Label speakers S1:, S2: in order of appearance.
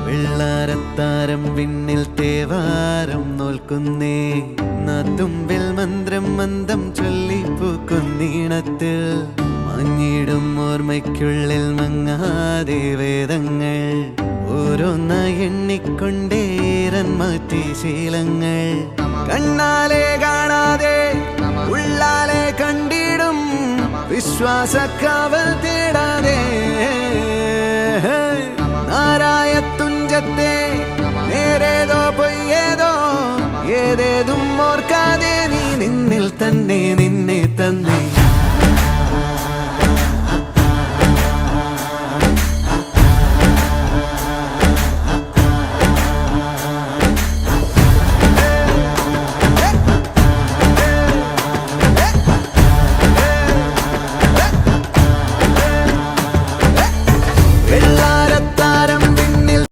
S1: വെള്ളാരത്താരം വിണ്ണിൽ തേവാരം നോൽക്കുന്നേ തുമ്പിൽ മന്ത്രം മന്ദം ചൊല്ലിപ്പൂക്കുന്നീണത്തിൽ മഞ്ഞിടും ഓർമ്മയ്ക്കുള്ളിൽ മങ്ങാതെ വേദങ്ങൾ ഓരോന്നായി എണ്ണിക്കൊണ്ടേരൻ മാറ്റി ശീലങ്ങൾ കണ്ണാലെ കാണാതെ ഉള്ളാലെ കണ്ടിടും വിശ്വാസക്കാവൽ തേടാതെ നാരായ തുഞ്ചത്തെ നേരേതോ പൊയ്യേതോ ഏതേതും ഓർക്കാതെ നീ നിന്നിൽ തന്നെ നിന്നെ തന്നെ